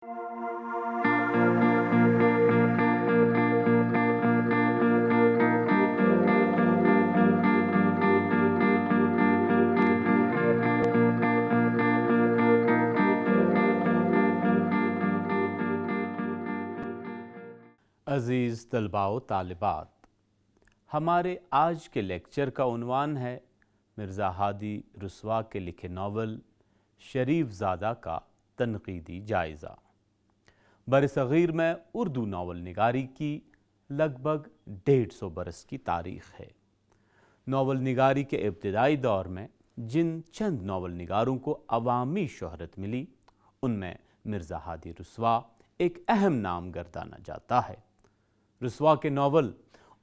عزیز طلباء و طالبات، ہمارے آج کے لیکچر کا عنوان ہے مرزا ہادی رسوا کے لکھے ناول شریف زادہ کا تنقیدی جائزہ۔ برصغیر میں اردو ناول نگاری کی لگ بھگ 150 برس کی تاریخ ہے۔ ناول نگاری کے ابتدائی دور میں جن چند ناول نگاروں کو عوامی شہرت ملی، ان میں مرزا ہادی رسوا ایک اہم نام گردانا جاتا ہے۔ رسوا کے ناول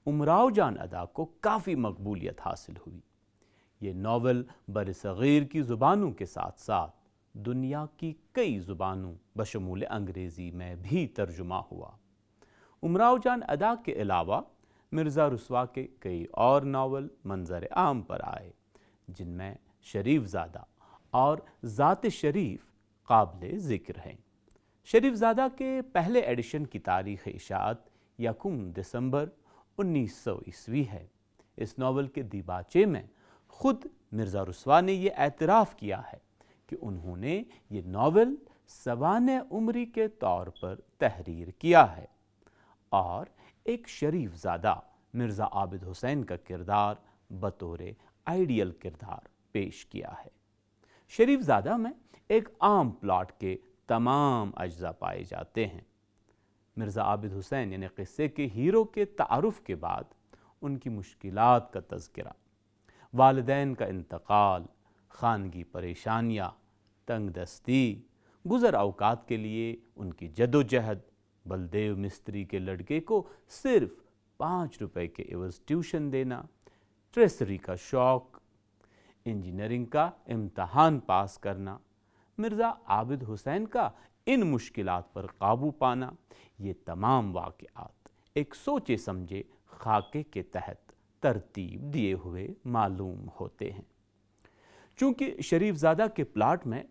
امراؤ جان ادا کو کافی مقبولیت حاصل ہوئی۔ یہ ناول برصغیر کی زبانوں کے ساتھ ساتھ دنیا کی کئی زبانوں بشمول انگریزی میں بھی ترجمہ ہوا۔ امراؤ جان ادا کے علاوہ مرزا رسوا کے کئی اور ناول منظر عام پر آئے، جن میں شریف زادہ اور ذات شریف قابل ذکر ہیں۔ شریف زادہ کے پہلے ایڈیشن کی تاریخ اشاعت 1 دسمبر 1900 ہے۔ اس ناول کے دیباچے میں خود مرزا رسوا نے یہ اعتراف کیا ہے کہ انہوں نے یہ ناول سوانح عمری کے طور پر تحریر کیا ہے اور ایک شریف زادہ مرزا عابد حسین کا کردار بطور آئیڈیل کردار پیش کیا ہے۔ شریف زادہ میں ایک عام پلاٹ کے تمام اجزاء پائے جاتے ہیں۔ مرزا عابد حسین یعنی قصے کے ہیرو کے تعارف کے بعد ان کی مشکلات کا تذکرہ، والدین کا انتقال، خانگی پریشانیاں، تنگ دستی، گزر اوقات کے لیے ان کی جدوجہد، بلدیو مستری کے لڑکے کو صرف 5 روپے کے عوض ٹیوشن دینا، ٹریسری کا شوق، انجینئرنگ کا امتحان پاس کرنا، مرزا عابد حسین کا ان مشکلات پر قابو پانا، یہ تمام واقعات ایک سوچے سمجھے خاکے کے تحت ترتیب دیے ہوئے معلوم ہوتے ہیں۔ چونکہ شریف زادہ کے پلاٹ میں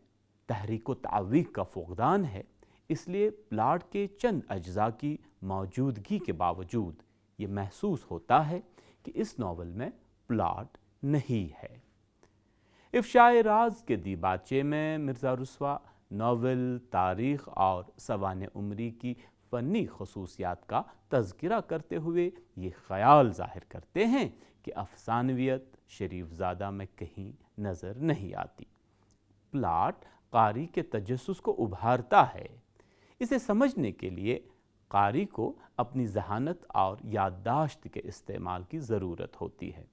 تحریک و تعویق کا فقدان ہے، اس لیے پلاٹ کے چند اجزاء کی موجودگی کے باوجود یہ محسوس ہوتا ہے کہ اس ناول میں پلاٹ نہیں ہے۔ افشاء راز کے دیباچے میں مرزا رسوا ناول، تاریخ اور سوانح عمری کی فنی خصوصیات کا تذکرہ کرتے ہوئے یہ خیال ظاہر کرتے ہیں کہ افسانویت شریف زادہ میں کہیں نظر نہیں آتی۔ پلاٹ قاری کے تجسس کو ابھارتا ہے۔ اسے سمجھنے کے لیے قاری کو اپنی ذہانت اور یادداشت کے استعمال کی ضرورت ہوتی ہے،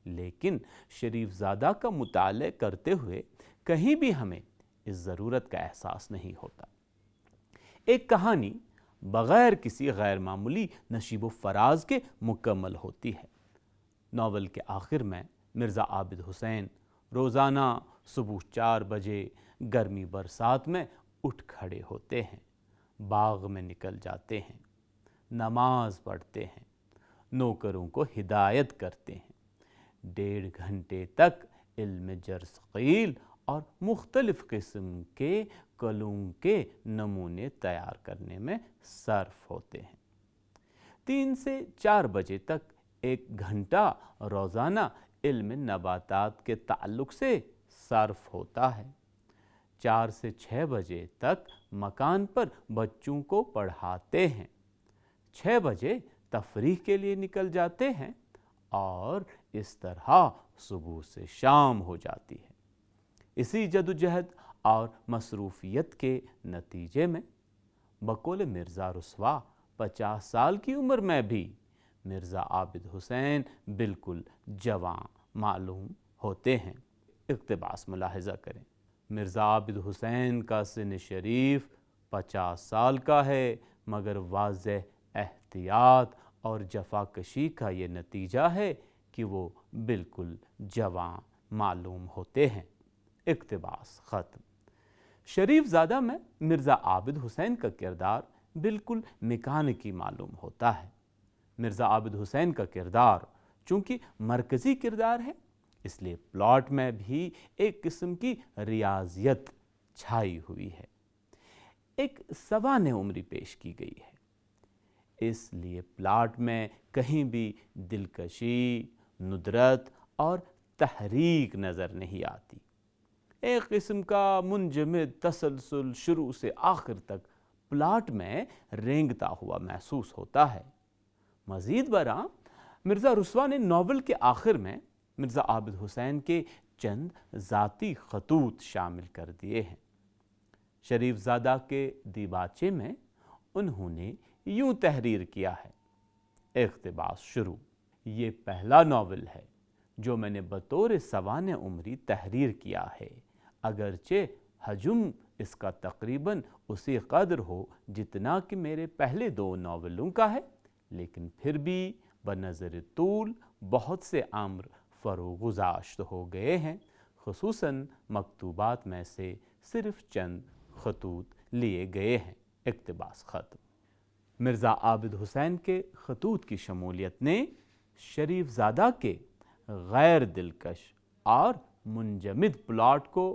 لیکن شریف زادہ کا مطالعہ کرتے ہوئے کہیں بھی ہمیں اس ضرورت کا احساس نہیں ہوتا۔ ایک کہانی بغیر کسی غیر معمولی نشیب و فراز کے مکمل ہوتی ہے۔ ناول کے آخر میں مرزا عابد حسین روزانہ صبح 4 بجے گرمی برسات میں اٹھ کھڑے ہوتے ہیں، باغ میں نکل جاتے ہیں، نماز پڑھتے ہیں، نوکروں کو ہدایت کرتے ہیں، 1.5 گھنٹے تک علم جرثقیل اور مختلف قسم کے کلوں کے نمونے تیار کرنے میں صرف ہوتے ہیں۔ 3 سے 4 بجے تک 1 گھنٹہ روزانہ علم نباتات کے تعلق سے صرف ہوتا ہے۔ 4 سے 6 بجے تک مکان پر بچوں کو پڑھاتے ہیں، 6 بجے تفریح کے لیے نکل جاتے ہیں اور اس طرح صبح سے شام ہو جاتی ہے۔ اسی جدوجہد اور مصروفیت کے نتیجے میں بقول مرزا رسوا 50 سال کی عمر میں بھی مرزا عابد حسین بالکل جوان معلوم ہوتے ہیں۔ اقتباس ملاحظہ کریں، مرزا عابد حسین کا سن شریف 50 سال کا ہے، مگر واضح احتیاط اور جفاکشی کا یہ نتیجہ ہے کہ وہ بالکل جوان معلوم ہوتے ہیں۔ اقتباس ختم۔ شریف زادہ میں مرزا عابد حسین کا کردار بالکل میکانکی معلوم ہوتا ہے۔ مرزا عابد حسین کا کردار چونکہ مرکزی کردار ہے، اس لیے پلاٹ میں بھی ایک قسم کی ریاضیت چھائی ہوئی ہے۔ ایک سوانح عمری پیش کی گئی ہے، اس لیے پلاٹ میں کہیں بھی دلکشی، ندرت اور تحریک نظر نہیں آتی۔ ایک قسم کا منجمد تسلسل شروع سے آخر تک پلاٹ میں رینگتا ہوا محسوس ہوتا ہے۔ مزید برآں مرزا رسوا نے ناول کے آخر میں مرزا عابد حسین کے چند ذاتی خطوط شامل کر دیے ہیں۔ شریف زادہ کے دیباچے میں انہوں نے یوں تحریر کیا ہے: اقتباس شروع۔ یہ پہلا ناول ہے جو میں نے بطور سوانح عمری تحریر کیا ہے، اگرچہ حجم اس کا تقریباً اسی قدر ہو جتنا کہ میرے پہلے 2 ناولوں کا ہے، لیکن پھر بھی بنظر طول بہت سے امر فروغ گذاشت ہو گئے ہیں، خصوصاً مکتوبات میں سے صرف چند خطوط لیے گئے ہیں۔ اقتباس ختم۔ مرزا عابد حسین کے خطوط کی شمولیت نے شریف زادہ کے غیر دلکش اور منجمد پلاٹ کو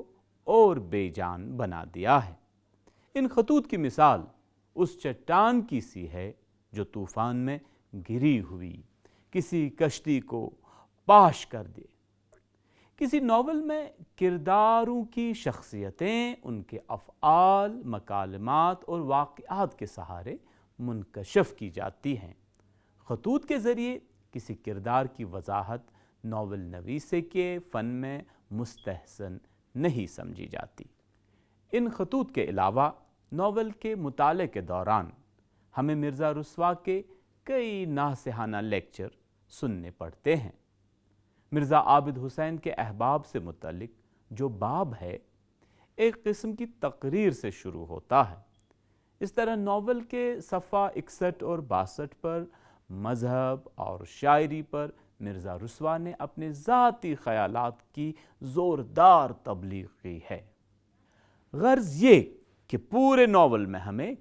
اور بے جان بنا دیا ہے۔ ان خطوط کی مثال اس چٹان کی سی ہے جو طوفان میں گری ہوئی کسی کشتی کو پاش کر دے۔ کسی ناول میں کرداروں کی شخصیتیں ان کے افعال، مکالمات اور واقعات کے سہارے منکشف کی جاتی ہیں۔ خطوط کے ذریعے کسی کردار کی وضاحت ناول نویسے کے فن میں مستحسن نہیں سمجھی جاتی۔ ان خطوط کے علاوہ ناول کے مطالعے کے دوران ہمیں مرزا رسوا کے کئی ناصحانہ لیکچر سننے پڑتے ہیں۔ مرزا عابد حسین کے احباب سے متعلق جو باب ہے ایک قسم کی تقریر سے شروع ہوتا ہے۔ اس طرح ناول کے صفحہ 61 اور 62 پر مذہب اور شاعری پر مرزا رسوا نے اپنے ذاتی خیالات کی زوردار تبلیغ کی ہے۔ غرض یہ کہ پورے ناول میں ہمیں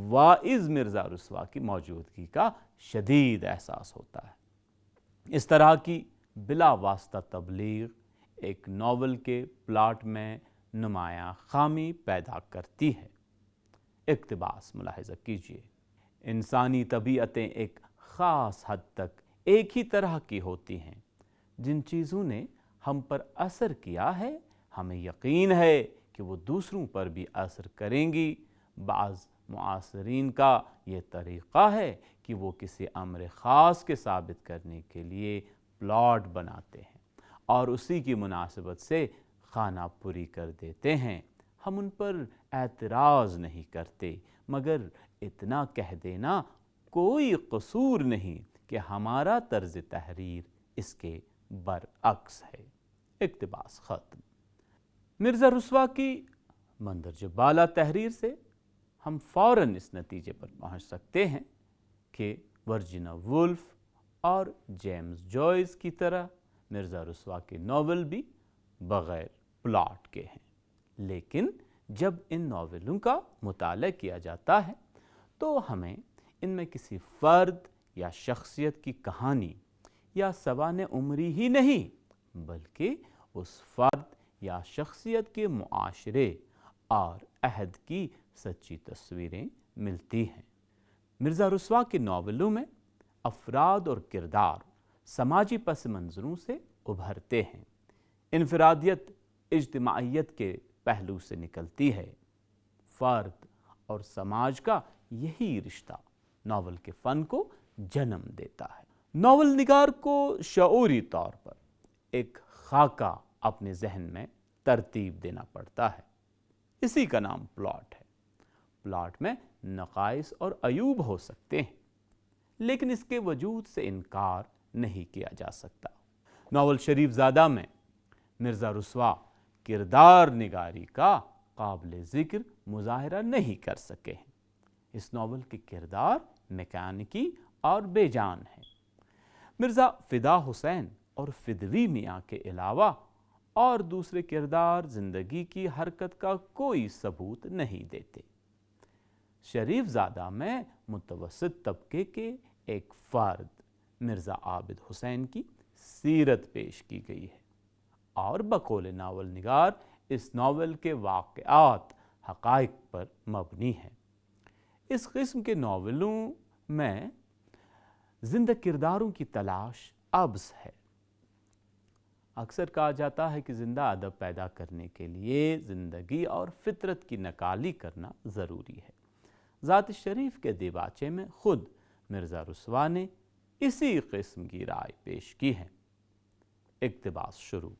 واعظ مرزا رسوا کی موجودگی کا شدید احساس ہوتا ہے۔ اس طرح کی بلا واسطہ تبلیغ ایک ناول کے پلاٹ میں نمایاں خامی پیدا کرتی ہے۔ اقتباس ملاحظہ کیجیے: انسانی طبیعتیں ایک خاص حد تک ایک ہی طرح کی ہوتی ہیں۔ جن چیزوں نے ہم پر اثر کیا ہے ہمیں یقین ہے کہ وہ دوسروں پر بھی اثر کریں گی۔ بعض معاصرین کا یہ طریقہ ہے کہ وہ کسی امر خاص کے ثابت کرنے کے لیے پلاٹ بناتے ہیں اور اسی کی مناسبت سے خانہ پوری کر دیتے ہیں۔ ہم ان پر اعتراض نہیں کرتے، مگر اتنا کہہ دینا کوئی قصور نہیں کہ ہمارا طرز تحریر اس کے برعکس ہے۔ اقتباس ختم۔ مرزا رسوا کی مندرجہ بالا تحریر سے ہم فوراً اس نتیجے پر پہنچ سکتے ہیں کہ ورجینا وولف اور جیمز جوائس کی طرح مرزا رسوا کے ناول بھی بغیر پلاٹ کے ہیں، لیکن جب ان ناولوں کا مطالعہ کیا جاتا ہے تو ہمیں ان میں کسی فرد یا شخصیت کی کہانی یا سوانح عمری ہی نہیں بلکہ اس فرد یا شخصیت کے معاشرے اور عہد کی سچی تصویریں ملتی ہیں۔ مرزا رسوا کے ناولوں میں افراد اور کردار سماجی پس منظروں سے ابھرتے ہیں۔ انفرادیت اجتماعیت کے پہلو سے نکلتی ہے۔ فرد اور سماج کا یہی رشتہ ناول کے فن کو جنم دیتا ہے۔ ناول نگار کو شعوری طور پر ایک خاکہ اپنے ذہن میں ترتیب دینا پڑتا ہے۔ اسی کا نام پلاٹ ہے۔ پلاٹ میں نقائص اور عیوب ہو سکتے ہیں، لیکن اس کے وجود سے انکار نہیں کیا جا سکتا۔ ناول شریف زادہ میں مرزا رسوا کردار نگاری کا قابل ذکر مظاہرہ نہیں کر سکے ہیں۔ اس ناول کے کردار میکانکی اور بے جان ہیں۔ مرزا فدا حسین اور فدوی میاں کے علاوہ اور دوسرے کردار زندگی کی حرکت کا کوئی ثبوت نہیں دیتے۔ شریف زادہ میں متوسط طبقے کے ایک فرد مرزا عابد حسین کی سیرت پیش کی گئی ہے اور بقول ناول نگار اس ناول کے واقعات حقائق پر مبنی ہے۔ اس قسم کے ناولوں میں زندہ کرداروں کی تلاش ابز ہے۔ اکثر کہا جاتا ہے کہ زندہ ادب پیدا کرنے کے لیے زندگی اور فطرت کی نقالی کرنا ضروری ہے۔ ذات شریف کے دیباچے میں خود مرزا رسوا نے اسی قسم کی رائے پیش کی ہے۔ اقتباس شروع۔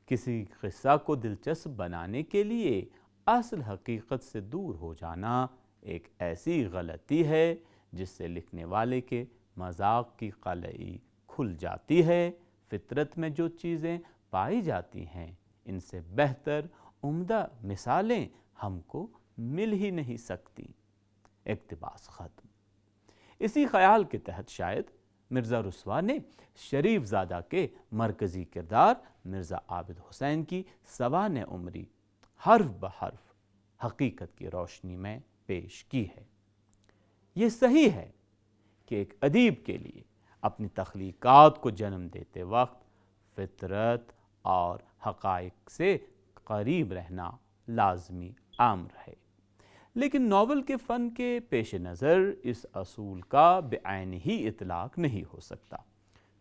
کسی قصہ کو دلچسپ بنانے کے لیے اصل حقیقت سے دور ہو جانا ایک ایسی غلطی ہے جس سے لکھنے والے کے مذاق کی قلعی کھل جاتی ہے۔ فطرت میں جو چیزیں پائی جاتی ہیں ان سے بہتر عمدہ مثالیں ہم کو مل ہی نہیں سکتی۔ اقتباس ختم۔ اسی خیال کے تحت شاید مرزا رسوا نے شریف زادہ کے مرکزی کردار مرزا عابد حسین کی سوانح عمری حرف بحرف حقیقت کی روشنی میں پیش کی ہے۔ یہ صحیح ہے کہ ایک ادیب کے لیے اپنی تخلیقات کو جنم دیتے وقت فطرت اور حقائق سے قریب رہنا لازمی امر ہے، لیکن ناول کے فن کے پیش نظر اس اصول کا بعین ہی اطلاق نہیں ہو سکتا۔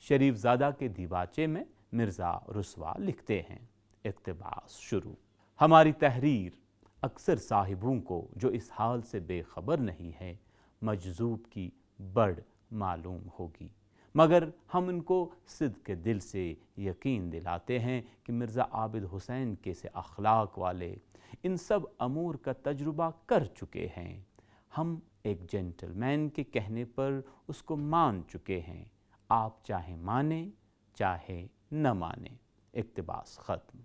شریف زادہ کے دیباچے میں مرزا رسوا لکھتے ہیں۔ اقتباس شروع۔ ہماری تحریر اکثر صاحبوں کو جو اس حال سے بے خبر نہیں ہے مجذوب کی بڑھ معلوم ہوگی، مگر ہم ان کو صدق دل سے یقین دلاتے ہیں کہ مرزا عابد حسین کے سے اخلاق والے ان سب امور کا تجربہ کر چکے ہیں۔ ہم ایک جینٹل مین کے کہنے پر اس کو مان چکے ہیں، آپ چاہے مانیں چاہے نہ مانیں۔ اقتباس ختم۔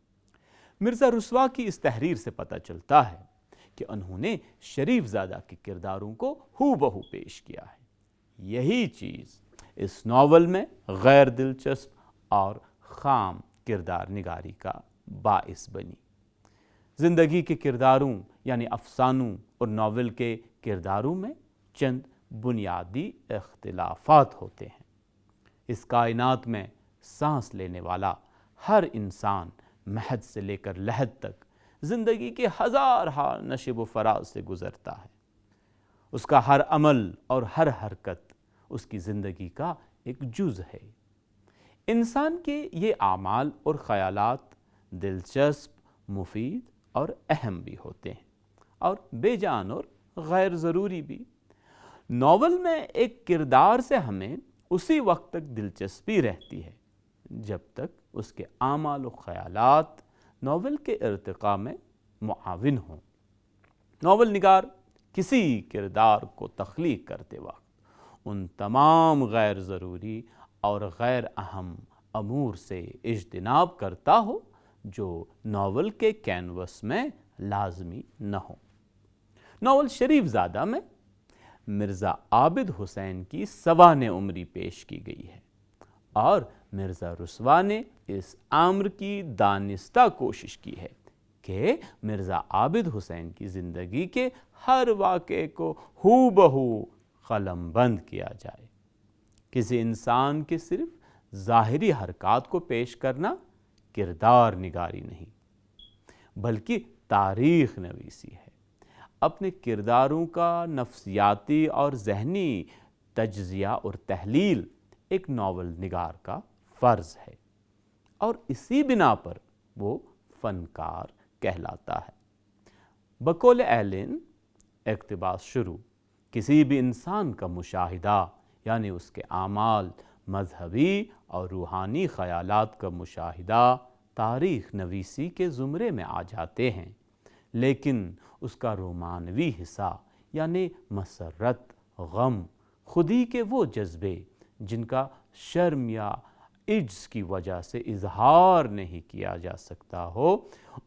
مرزا رسوا کی اس تحریر سے پتہ چلتا ہے کہ انہوں نے شریف زادہ کے کرداروں کو ہو بہو پیش کیا ہے۔ یہی چیز اس ناول میں غیر دلچسپ اور خام کردار نگاری کا باعث بنی۔ زندگی کے کرداروں یعنی افسانوں اور ناول کے کرداروں میں چند بنیادی اختلافات ہوتے ہیں۔ اس کائنات میں سانس لینے والا ہر انسان مہد سے لے کر لحد تک زندگی کے ہزارہا نشیب و فراز سے گزرتا ہے۔ اس کا ہر عمل اور ہر حرکت اس کی زندگی کا ایک جز ہے۔ انسان کے یہ اعمال اور خیالات دلچسپ، مفید اور اہم بھی ہوتے ہیں اور بے جان اور غیر ضروری بھی۔ ناول میں ایک کردار سے ہمیں اسی وقت تک دلچسپی رہتی ہے جب تک اس کے اعمال و خیالات ناول کے ارتقاء میں معاون ہوں۔ ناول نگار کسی کردار کو تخلیق کرتے وقت ان تمام غیر ضروری اور غیر اہم امور سے اجتناب کرتا ہو جو ناول کے کینوس میں لازمی نہ ہو۔ ناول شریف زادہ میں مرزا عابد حسین کی سوانح عمری پیش کی گئی ہے اور مرزا رسوا نے اس امر کی دانستہ کوشش کی ہے کہ مرزا عابد حسین کی زندگی کے ہر واقعے کو ہو بہو قلم بند کیا جائے۔ کسی انسان کے صرف ظاہری حرکات کو پیش کرنا کردار نگاری نہیں بلکہ تاریخ نویسی ہے۔ اپنے کرداروں کا نفسیاتی اور ذہنی تجزیہ اور تحلیل ایک ناول نگار کا فرض ہے اور اسی بنا پر وہ فنکار کہلاتا ہے۔ بقول ایلن، اقتباس شروع، کسی بھی انسان کا مشاہدہ یعنی اس کے اعمال، مذہبی اور روحانی خیالات کا مشاہدہ تاریخ نویسی کے زمرے میں آ جاتے ہیں، لیکن اس کا رومانوی حصہ یعنی مسرت، غم، خودی کے وہ جذبے جن کا شرم یا عجز کی وجہ سے اظہار نہیں کیا جا سکتا ہو،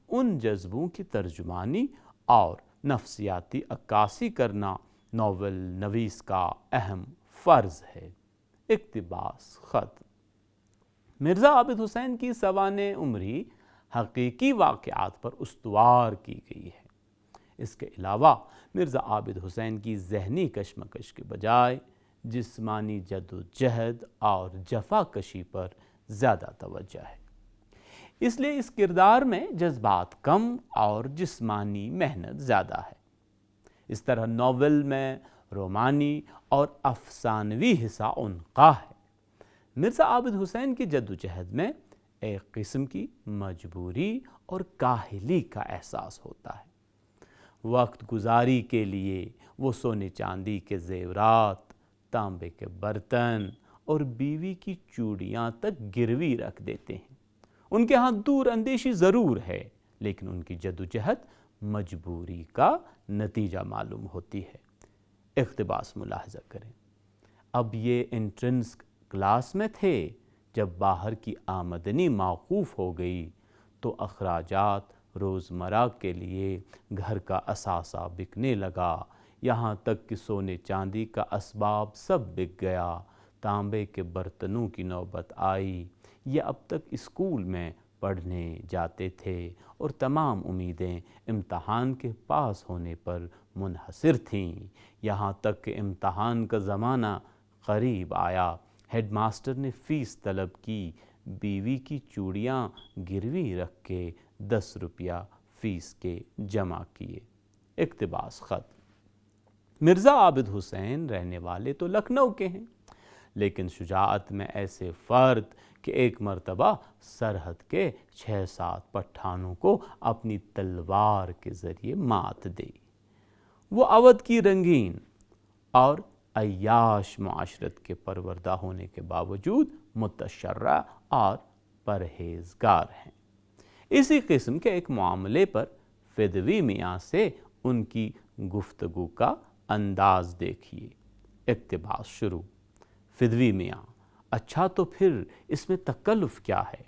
ان جذبوں کی ترجمانی اور نفسیاتی عکاسی کرنا ناول نویس کا اہم فرض ہے۔ اقتباس ختم۔ مرزا عابد حسین کی سوانح عمری حقیقی واقعات پر استوار کی گئی ہے۔ اس کے علاوہ مرزا عابد حسین کی ذہنی کشمکش کے بجائے جسمانی جد و جہد اور جفا کشی پر زیادہ توجہ ہے، اس لیے اس کردار میں جذبات کم اور جسمانی محنت زیادہ ہے۔ اس طرح ناول میں رومانی اور افسانوی حصہ ان کا ہے۔ مرزا عابد حسین کی جدوجہد میں ایک قسم کی مجبوری اور کاہلی کا احساس ہوتا ہے۔ وقت گزاری کے لیے وہ سونے چاندی کے زیورات، تانبے کے برتن اور بیوی کی چوڑیاں تک گروی رکھ دیتے ہیں۔ ان کے ہاں دور اندیشی ضرور ہے، لیکن ان کی جدوجہد مجبوری کا نتیجہ معلوم ہوتی ہے۔ اقتباس ملاحظہ کریں۔ اب یہ انٹرنس کلاس میں تھے، جب باہر کی آمدنی موقوف ہو گئی تو اخراجات روزمرہ کے لیے گھر کا اثاثہ بکنے لگا، یہاں تک کہ سونے چاندی کا اسباب سب بک گیا، تانبے کے برتنوں کی نوبت آئی۔ یہ اب تک اسکول میں پڑھنے جاتے تھے اور تمام امیدیں امتحان کے پاس ہونے پر منحصر تھیں، یہاں تک کہ امتحان کا زمانہ قریب آیا۔ ہیڈ ماسٹر نے فیس طلب کی، بیوی کی چوڑیاں گروی رکھ کے 10 روپیہ فیس کے جمع کیے۔ اقتباس ختم۔ مرزا عابد حسین رہنے والے تو لکھنؤ کے ہیں، لیکن شجاعت میں ایسے فرد کہ ایک مرتبہ سرحد کے 6-7 پٹھانوں کو اپنی تلوار کے ذریعے مات دی۔ وہ اودھ کی رنگین اور عیاش معاشرت کے پروردہ ہونے کے باوجود متشرع اور پرہیزگار ہیں۔ اسی قسم کے ایک معاملے پر فدوی میاں سے ان کی گفتگو کا انداز دیکھیے۔ اقتباس شروع۔ فدوی میاں: اچھا تو پھر اس میں تکلف کیا ہے؟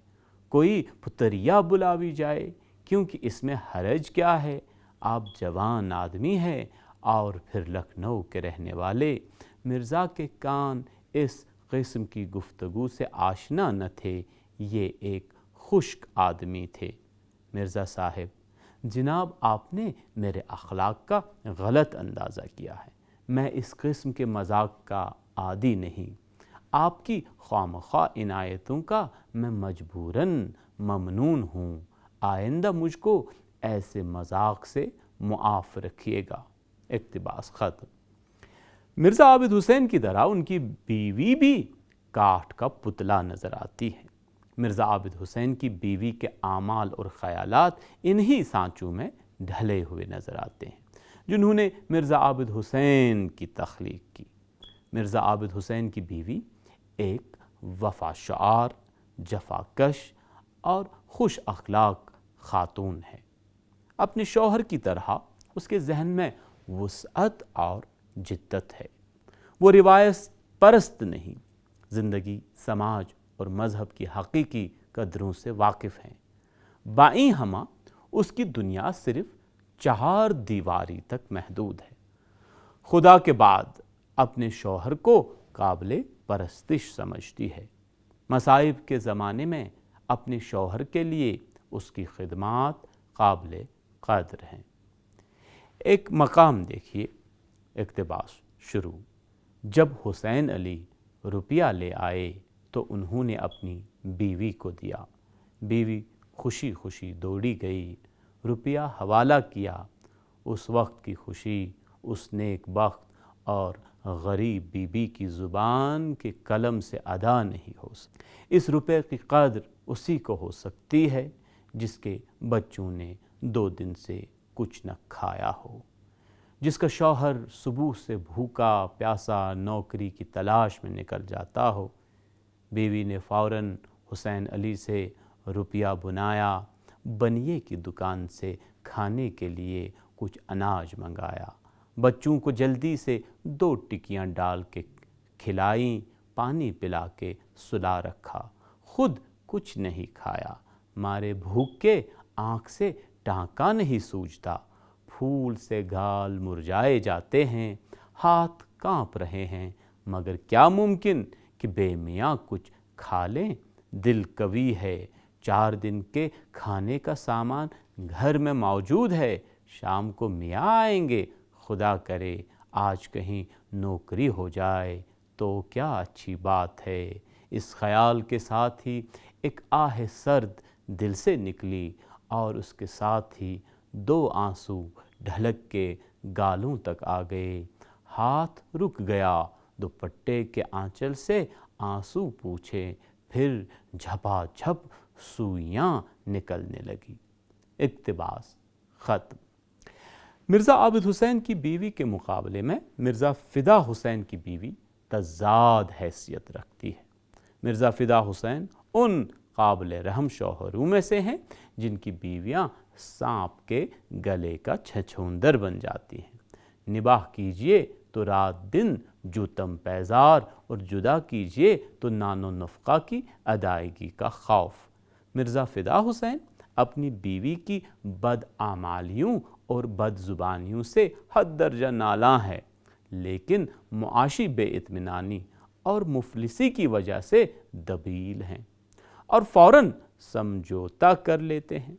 کوئی پتریا بلاوی جائے، کیونکہ اس میں حرج کیا ہے؟ آپ جوان آدمی ہیں اور پھر لکھنؤ کے رہنے والے۔ مرزا کے کان اس قسم کی گفتگو سے آشنا نہ تھے، یہ ایک خشک آدمی تھے۔ مرزا صاحب، جناب آپ نے میرے اخلاق کا غلط اندازہ کیا ہے، میں اس قسم کے مذاق کا عادی نہیں، آپ کی خوامخواہ عنایتوں کا میں مجبوراً ممنون ہوں، آئندہ مجھ کو ایسے مذاق سے معاف رکھیے گا۔ اقتباس ختم۔ مرزا عابد حسین کی طرح ان کی بیوی بھی کاٹھ کا پتلا نظر آتی ہے۔ مرزا عابد حسین کی بیوی کے اعمال اور خیالات انہی سانچوں میں ڈھلے ہوئے نظر آتے ہیں جنہوں نے مرزا عابد حسین کی تخلیق کی۔ مرزا عابد حسین کی بیوی ایک وفا شعار، جفا کش اور خوش اخلاق خاتون ہے۔ اپنے شوہر کی طرح اس کے ذہن میں وسعت اور جدت ہے۔ وہ روایت پرست نہیں، زندگی، سماج اور مذہب کی حقیقی قدروں سے واقف ہیں۔ بائیں ہمہ اس کی دنیا صرف 4 دیواری تک محدود ہے۔ خدا کے بعد اپنے شوہر کو قابل پرستش سمجھتی ہے۔ مصائب کے زمانے میں اپنے شوہر کے لیے اس کی خدمات قابل قدر ہیں۔ ایک مقام دیکھیے۔ اقتباس شروع۔ جب حسین علی روپیہ لے آئے تو انہوں نے اپنی بیوی کو دیا، بیوی خوشی خوشی دوڑی گئی، روپیہ حوالہ کیا۔ اس وقت کی خوشی اس نیک بخت اور غریب بی بی کی زبان کے قلم سے ادا نہیں ہو سکتی۔ اس روپے کی قدر اسی کو ہو سکتی ہے جس کے بچوں نے 2 دن سے کچھ نہ کھایا ہو، جس کا شوہر صبح سے بھوکا پیاسا نوکری کی تلاش میں نکل جاتا ہو۔ بیوی نے فوراً حسین علی سے روپیہ بنایا، بنیے کی دکان سے کھانے کے لیے کچھ اناج منگایا، بچوں کو جلدی سے 2 ٹکیاں ڈال کے کھلائیں، پانی پلا کے سلا رکھا، خود کچھ نہیں کھایا، مارے بھوک کے آنکھ سے ٹانکا نہیں سوجتا، پھول سے گال مرجھائے جاتے ہیں، ہاتھ کانپ رہے ہیں، مگر کیا ممکن کہ بے میاں کچھ کھا لیں؟ دل قوی ہے، 4 دن کے کھانے کا سامان گھر میں موجود ہے، شام کو میاں آئیں گے، خدا کرے آج کہیں نوکری ہو جائے تو کیا اچھی بات ہے۔ اس خیال کے ساتھ ہی ایک آہ سرد دل سے نکلی اور اس کے ساتھ ہی 2 آنسو ڈھلک کے گالوں تک آ گئے۔ ہاتھ رک گیا، دوپٹے کے آنچل سے آنسو پوچھے، پھر جھپا جھپ سوئیاں نکلنے لگی۔ اقتباس ختم۔ مرزا عابد حسین کی بیوی کے مقابلے میں مرزا فدا حسین کی بیوی تضاد حیثیت رکھتی ہے۔ مرزا فدا حسین ان قابل رحم شوہروں میں سے ہیں جن کی بیویاں سانپ کے گلے کا چھچھوندر بن جاتی ہیں۔ نباہ کیجئے تو رات دن جوتم پیزار، اور جدا کیجئے تو نان و نفقہ کی ادائیگی کا خوف۔ مرزا فدا حسین اپنی بیوی کی بدعمالیوں اور بد زبانیوں سے حد درجہ نالاں ہے، لیکن معاشی بے اطمینانی اور مفلسی کی وجہ سے دبیل ہیں اور فوراً سمجھوتا کر لیتے ہیں۔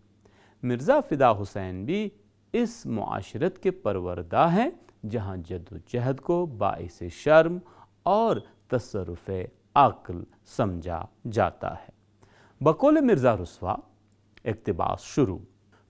مرزا فدا حسین بھی اس معاشرت کے پروردہ ہیں جہاں جد و جہد کو باعث شرم اور تصرف عقل سمجھا جاتا ہے۔ بقول مرزا رسوا، اقتباس شروع،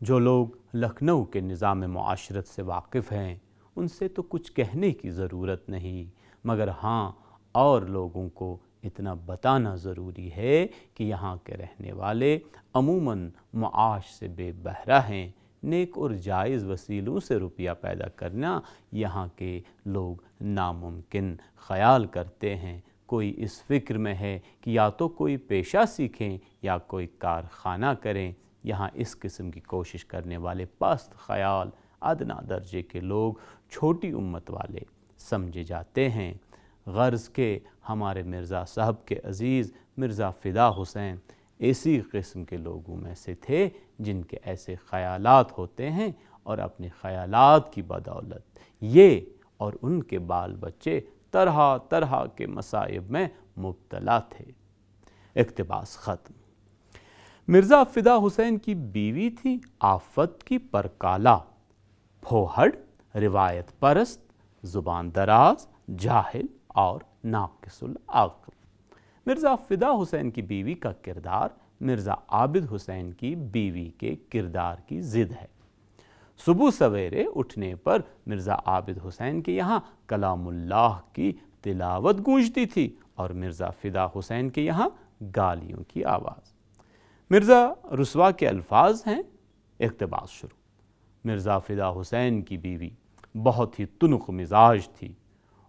جو لوگ لکھنؤ کے نظام معاشرت سے واقف ہیں ان سے تو کچھ کہنے کی ضرورت نہیں، مگر ہاں اور لوگوں کو اتنا بتانا ضروری ہے کہ یہاں کے رہنے والے عموماً معاش سے بے بہرہ ہیں۔ نیک اور جائز وسیلوں سے روپیہ پیدا کرنا یہاں کے لوگ ناممکن خیال کرتے ہیں۔ کوئی اس فکر میں ہے کہ یا تو کوئی پیشہ سیکھیں یا کوئی کارخانہ کریں۔ یہاں اس قسم کی کوشش کرنے والے پست خیال ادنا درجے کے لوگ چھوٹی امت والے سمجھے جاتے ہیں۔ غرض کہ ہمارے مرزا صاحب کے عزیز مرزا فدا حسین اسی قسم کے لوگوں میں سے تھے جن کے ایسے خیالات ہوتے ہیں، اور اپنے خیالات کی بدولت یہ اور ان کے بال بچے طرح طرح کے مصائب میں مبتلا تھے۔ اقتباس ختم۔ مرزا فدا حسین کی بیوی تھی آفت کی پرکالہ، پھوہڑ، روایت پرست، زبان دراز، جاہل اور ناقص العقل۔ مرزا فدا حسین کی بیوی کا کردار مرزا عابد حسین کی بیوی کے کردار کی ضد ہے۔ صبح سویرے اٹھنے پر مرزا عابد حسین کے یہاں کلام اللہ کی تلاوت گونجتی تھی اور مرزا فدا حسین کے یہاں گالیوں کی آواز۔ مرزا رسوا کے الفاظ ہیں، اقتباس شروع، مرزا فدا حسین کی بیوی بہت ہی تنخ مزاج تھی۔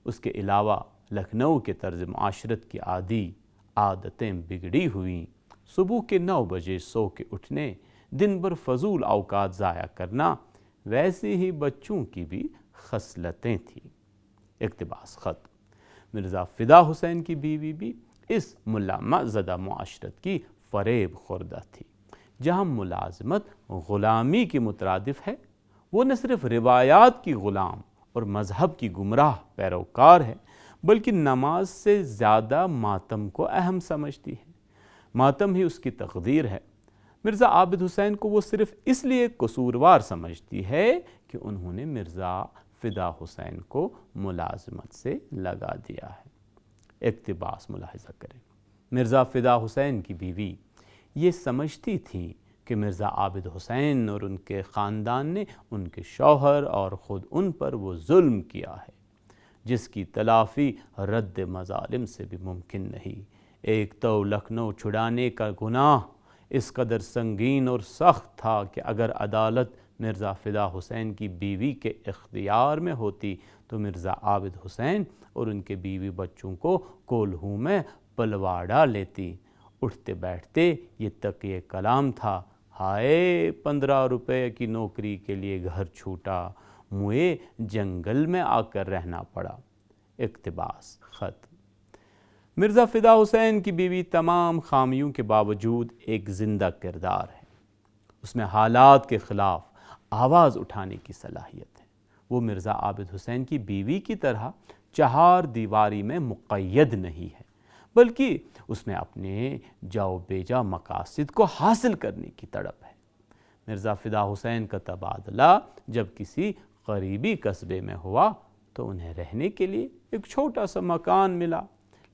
اس کے علاوہ لکھنؤ کے طرز معاشرت کی عادتیں بگڑی ہوئیں۔ صبح کے 9 بجے سو کے اٹھنے، دن بھر فضول اوقات ضائع کرنا، ویسے ہی بچوں کی بھی خصلتیں تھیں۔ اقتباس ختم۔ مرزا فدا حسین کی بیوی بھی اس ملامہ زدہ معاشرت کی فریب خوردہ تھی، جہاں ملازمت غلامی کی مترادف ہے۔ وہ نہ صرف روایات کی غلام اور مذہب کی گمراہ پیروکار ہے، بلکہ نماز سے زیادہ ماتم کو اہم سمجھتی ہے۔ ماتم ہی اس کی تقدیر ہے۔ مرزا عابد حسین کو وہ صرف اس لیے قصوروار سمجھتی ہے کہ انہوں نے مرزا فدا حسین کو ملازمت سے لگا دیا ہے۔ اقتباس ملاحظہ کریں۔ مرزا فدا حسین کی بیوی یہ سمجھتی تھی کہ مرزا عابد حسین اور ان کے خاندان نے ان کے شوہر اور خود ان پر وہ ظلم کیا ہے جس کی تلافی رد مظالم سے بھی ممکن نہیں۔ ایک تو لکھنؤ چھڑانے کا گناہ اس قدر سنگین اور سخت تھا کہ اگر عدالت مرزا فدا حسین کی بیوی کے اختیار میں ہوتی تو مرزا عابد حسین اور ان کے بیوی بچوں کو کولہوں میں پلواڑا لیتی۔ اٹھتے بیٹھتے یہ تقیہ کلام تھا، ہائے 15 روپے کی نوکری کے لیے گھر چھوٹا، موئے جنگل میں آ کر رہنا پڑا۔ اقتباس ختم۔ مرزا فدا حسین کی بیوی تمام خامیوں کے باوجود ایک زندہ کردار ہے۔ اس میں حالات کے خلاف آواز اٹھانے کی صلاحیت ہے۔ وہ مرزا عابد حسین کی بیوی کی طرح 4 دیواری میں مقید نہیں ہے، بلکہ اس میں اپنے جاؤ بیجا مقاصد کو حاصل کرنے کی تڑپ ہے۔ مرزا فدا حسین کا تبادلہ جب کسی قریبی قصبے میں ہوا تو انہیں رہنے کے لیے ایک چھوٹا سا مکان ملا،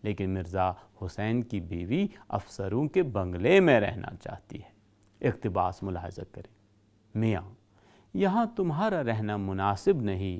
لیکن مرزا حسین کی بیوی افسروں کے بنگلے میں رہنا چاہتی ہے۔ اقتباس ملاحظہ کریں۔ میاں، یہاں تمہارا رہنا مناسب نہیں،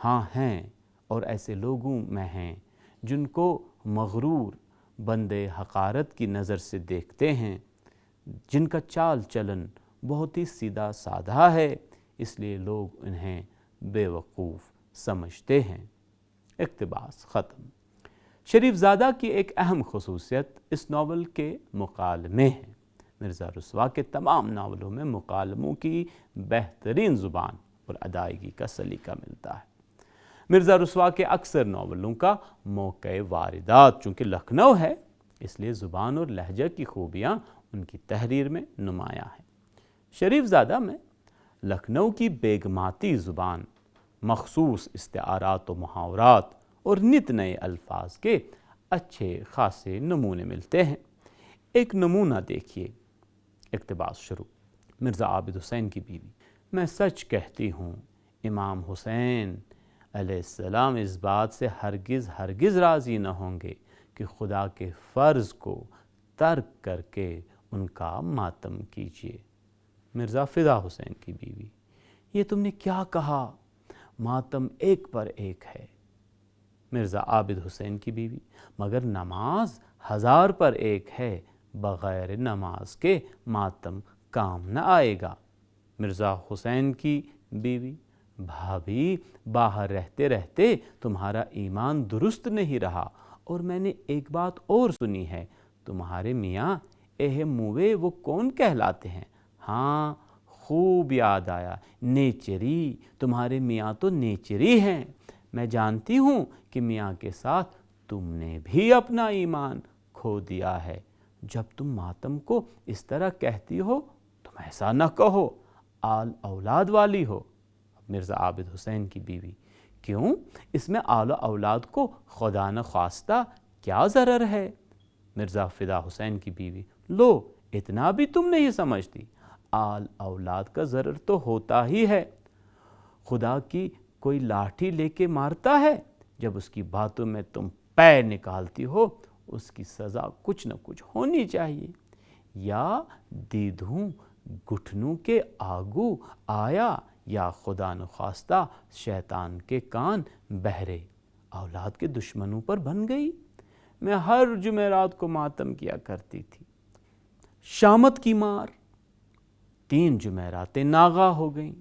ہاں ہیں، اور ایسے لوگوں میں ہیں جن کو مغرور بندے حقارت کی نظر سے دیکھتے ہیں، جن کا چال چلن بہت ہی سیدھا سادہ ہے، اس لیے لوگ انہیں بے وقوف سمجھتے ہیں۔ اقتباس ختم۔ شریف زادہ کی ایک اہم خصوصیت اس ناول کے مکالمے ہیں۔ مرزا رسوا کے تمام ناولوں میں مکالموں کی بہترین زبان اور ادائیگی کا سلیقہ ملتا ہے۔ مرزا رسوا کے اکثر ناولوں کا موقع واردات چونکہ لکھنؤ ہے، اس لیے زبان اور لہجہ کی خوبیاں ان کی تحریر میں نمایاں ہیں۔ شریف زادہ میں لکھنؤ کی بیگماتی زبان، مخصوص استعارات و محاورات اور نت نئے الفاظ کے اچھے خاصے نمونے ملتے ہیں۔ ایک نمونہ دیکھیے۔ اقتباس شروع۔ مرزا عابد حسین کی بیوی: میں سچ کہتی ہوں امام حسین علیہ السلام اس بات سے ہرگز راضی نہ ہوں گے کہ خدا کے فرض کو ترک کر کے ان کا ماتم کیجیے۔ مرزا فدا حسین کی بیوی: یہ تم نے کیا کہا؟ ماتم ایک پر ایک ہے۔ مرزا عابد حسین کی بیوی: مگر نماز 1000 پر ایک ہے، بغیر نماز کے ماتم کام نہ آئے گا۔ مرزا حسین کی بیوی: بھابھی، باہر رہتے رہتے تمہارا ایمان درست نہیں رہا، اور میں نے ایک بات اور سنی ہے، تمہارے میاں موے وہ کون کہلاتے ہیں؟ ہاں، خوب یاد آیا، نیچری، تمہارے میاں تو نیچری ہیں۔ میں جانتی ہوں کہ میاں کے ساتھ تم نے بھی اپنا ایمان کھو دیا ہے۔ جب تم ماتم کو اس طرح کہتی ہو تم ایسا نہ کہو، آل اولاد والی ہو۔ مرزا عابد حسین کی بیوی: کیوں؟ اس میں آل اولاد کو خدا نخواستہ کیا ضرر ہے؟ مرزا فدا حسین کی بیوی: لو، اتنا بھی تم نہیں سمجھتی، آل اولاد کا ضرر تو ہوتا ہی ہے۔ خدا کی کوئی لاٹھی لے کے مارتا ہے، جب اس کی باتوں میں تم پیر نکالتی ہو اس کی سزا کچھ نہ کچھ ہونی چاہیے۔ یا دیدھوں گٹھنوں کے آگو آیا، یا خدا نخواستہ شیطان کے کان بہرے، اولاد کے دشمنوں پر بن گئی۔ میں ہر جمعرات کو ماتم کیا کرتی تھی۔ شامت کی مار 3 جمعراتیں ناغہ ہو گئیں۔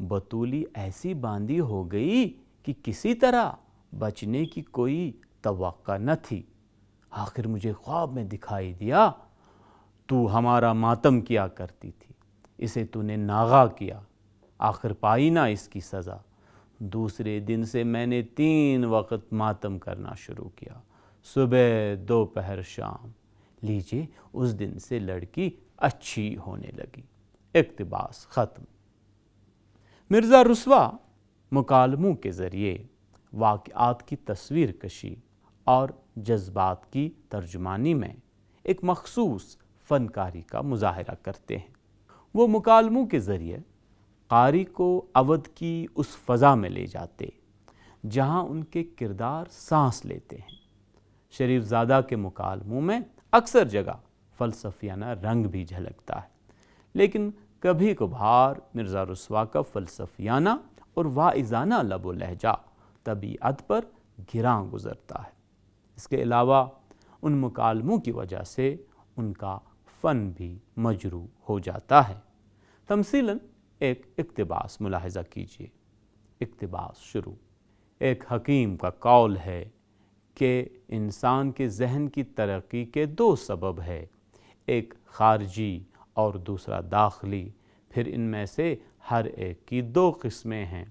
بطولی ایسی باندھی ہو گئی کہ کسی طرح بچنے کی کوئی توقع نہ تھی۔ آخر مجھے خواب میں دکھائی دیا تو ہمارا ماتم کیا کرتی تھی، اسے تو نے ناغہ کیا، آخر پائی نہ اس کی سزا۔ دوسرے دن سے میں نے 3 وقت ماتم کرنا شروع کیا، صبح، دوپہر، شام۔ لیجئے، اس دن سے لڑکی اچھی ہونے لگی۔ اقتباس ختم۔ مرزا رسوا مکالموں کے ذریعے واقعات کی تصویر کشی اور جذبات کی ترجمانی میں ایک مخصوص فنکاری کا مظاہرہ کرتے ہیں۔ وہ مکالموں کے ذریعے قاری کو اودھ کی اس فضا میں لے جاتے جہاں ان کے کردار سانس لیتے ہیں۔ شریف زادہ کے مکالموں میں اکثر جگہ فلسفیانہ رنگ بھی جھلکتا ہے، لیکن کبھی کبھار مرزا رسوا کا فلسفیانہ اور واعظانہ لب و لہجہ طبیعت پر گراں گزرتا ہے۔ اس کے علاوہ ان مکالموں کی وجہ سے ان کا فن بھی مجروح ہو جاتا ہے۔ تمثیلاً ایک اقتباس ملاحظہ کیجیے۔ اقتباس شروع۔ ایک حکیم کا قول ہے کہ انسان کے ذہن کی ترقی کے 2 سبب ہے، ایک خارجی اور دوسرا داخلی، پھر ان میں سے ہر ایک کی 2 قسمیں ہیں۔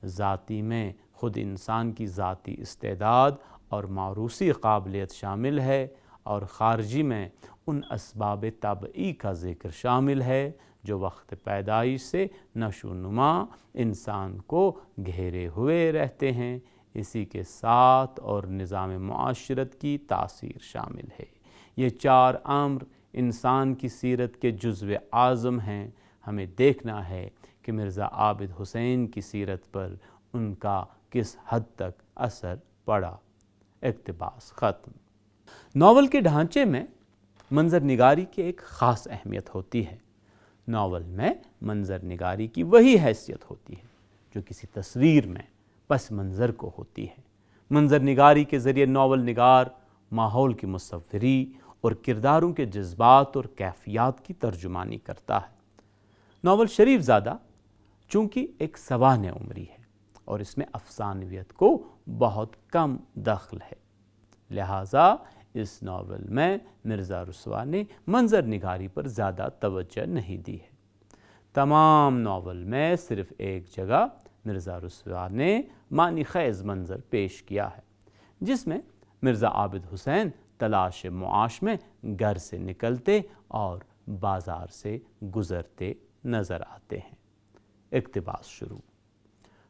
ذاتی میں خود انسان کی ذاتی استعداد اور موروثی قابلیت شامل ہے، اور خارجی میں ان اسباب طبعی کا ذکر شامل ہے جو وقت پیدائش سے نشو و نما انسان کو گھیرے ہوئے رہتے ہیں۔ اسی کے ساتھ اور نظام معاشرت کی تاثیر شامل ہے۔ یہ 4 امر انسان کی سیرت کے جزو اعظم ہیں۔ ہمیں دیکھنا ہے کہ مرزا عابد حسین کی سیرت پر ان کا کس حد تک اثر پڑا۔ اقتباس ختم۔ ناول کے ڈھانچے میں منظر نگاری کی ایک خاص اہمیت ہوتی ہے۔ ناول میں منظر نگاری کی وہی حیثیت ہوتی ہے جو کسی تصویر میں پس منظر کو ہوتی ہے۔ منظر نگاری کے ذریعے ناول نگار ماحول کی مصوری اور کرداروں کے جذبات اور کیفیات کی ترجمانی کرتا ہے۔ ناول شریف زادہ چونکہ ایک سوانح عمری ہے اور اس میں افسانویت کو بہت کم دخل ہے، لہٰذا اس ناول میں مرزا رسوا نے منظر نگاری پر زیادہ توجہ نہیں دی ہے۔ تمام ناول میں صرف ایک جگہ مرزا رسوا نے معنی خیز منظر پیش کیا ہے، جس میں مرزا عابد حسین تلاش معاش میں گھر سے نکلتے اور بازار سے گزرتے نظر آتے ہیں۔ اقتباس شروع۔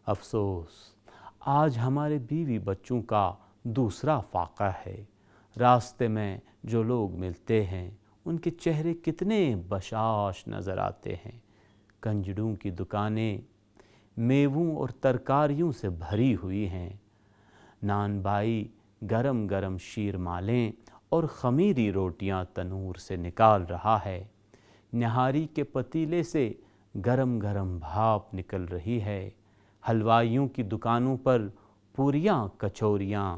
افسوس، آج ہمارے بیوی بچوں کا دوسرا فاقہ ہے۔ راستے میں جو لوگ ملتے ہیں ان کے چہرے کتنے بشاش نظر آتے ہیں۔ کنجڑوں کی دکانیں میووں اور ترکاریوں سے بھری ہوئی ہیں۔ نان بائی گرم گرم شیر مالیں اور خمیری روٹیاں تنور سے نکال رہا ہے۔ نہاری کے پتیلے سے گرم گرم بھاپ نکل رہی ہے۔ حلوائیوں کی دکانوں پر پوریاں کچوریاں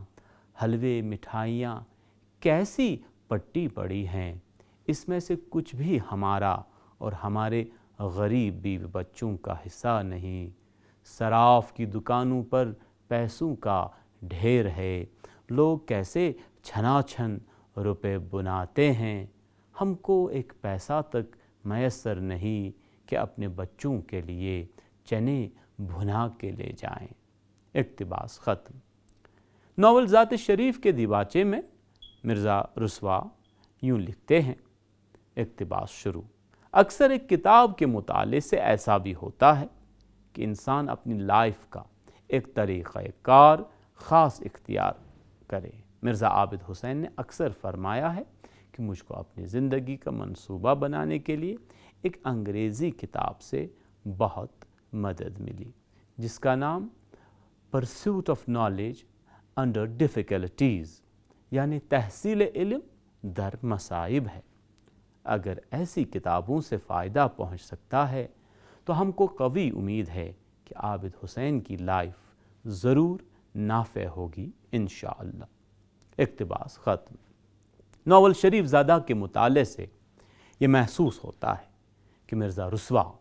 حلوے مٹھائیاں کیسی پٹی پڑی ہیں، اس میں سے کچھ بھی ہمارا اور ہمارے غریب بیوی بچوں کا حصہ نہیں۔ صراف کی دکانوں پر پیسوں کا ڈھیر ہے۔ لوگ کیسے چھنا چھن روپے بناتے ہیں، ہم کو ایک پیسہ تک میسر نہیں کہ اپنے بچوں کے لیے چنے بھنا کے لے جائیں۔ اقتباس ختم۔ ناول ذات شریف کے دیباچے میں مرزا رسوا یوں لکھتے ہیں، اقتباس شروع۔ اکثر ایک کتاب کے مطالعے سے ایسا بھی ہوتا ہے کہ انسان اپنی لائف کا ایک طریقہ کار خاص اختیار کرے۔ مرزا عابد حسین نے اکثر فرمایا ہے کہ مجھ کو اپنی زندگی کا منصوبہ بنانے کے لیے ایک انگریزی کتاب سے بہت مدد ملی، جس کا نام pursuit of knowledge under difficulties یعنی تحصیل علم در مصائب ہے۔ اگر ایسی کتابوں سے فائدہ پہنچ سکتا ہے تو ہم کو قوی امید ہے کہ عابد حسین کی لائف ضرور نافع ہوگی انشاءاللہ۔ اقتباس ختم۔ ناول شریف زادہ کے مطالعے سے یہ محسوس ہوتا ہے کہ مرزا رسوا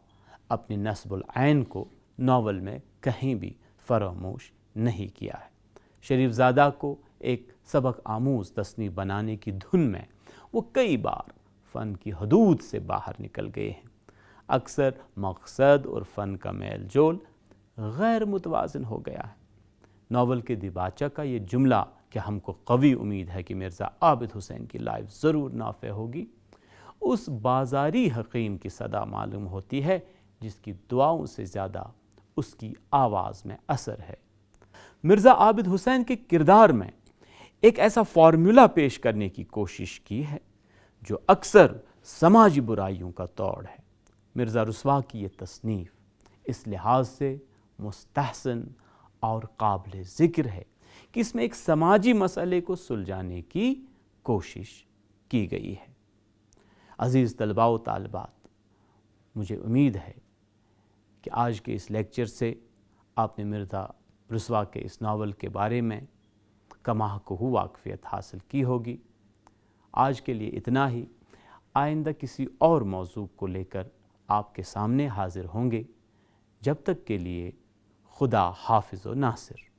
اپنی نصب العین کو ناول میں کہیں بھی فراموش نہیں کیا ہے۔ شریف زادہ کو ایک سبق آموز تصنیف بنانے کی دھن میں وہ کئی بار فن کی حدود سے باہر نکل گئے ہیں۔ اکثر مقصد اور فن کا میل جول غیر متوازن ہو گیا ہے۔ ناول کے دیباچہ کا یہ جملہ کہ ہم کو قوی امید ہے کہ مرزا عابد حسین کی لائف ضرور نافع ہوگی، اس بازاری حکیم کی صدا معلوم ہوتی ہے جس کی دعاؤں سے زیادہ اس کی آواز میں اثر ہے۔ مرزا عابد حسین کے کردار میں ایک ایسا فارمولا پیش کرنے کی کوشش کی ہے جو اکثر سماجی برائیوں کا توڑ ہے۔ مرزا رسوا کی یہ تصنیف اس لحاظ سے مستحسن اور قابل ذکر ہے کہ اس میں ایک سماجی مسئلے کو سلجھانے کی کوشش کی گئی ہے۔ عزیز طلباء و طالبات، مجھے امید ہے کہ آج کے اس لیکچر سے آپ نے مرزا رسوا کے اس ناول کے بارے میں کما کوہ واقفیت حاصل کی ہوگی۔ آج کے لیے اتنا ہی۔ آئندہ کسی اور موضوع کو لے کر آپ کے سامنے حاضر ہوں گے۔ جب تک کے لیے خدا حافظ و ناصر۔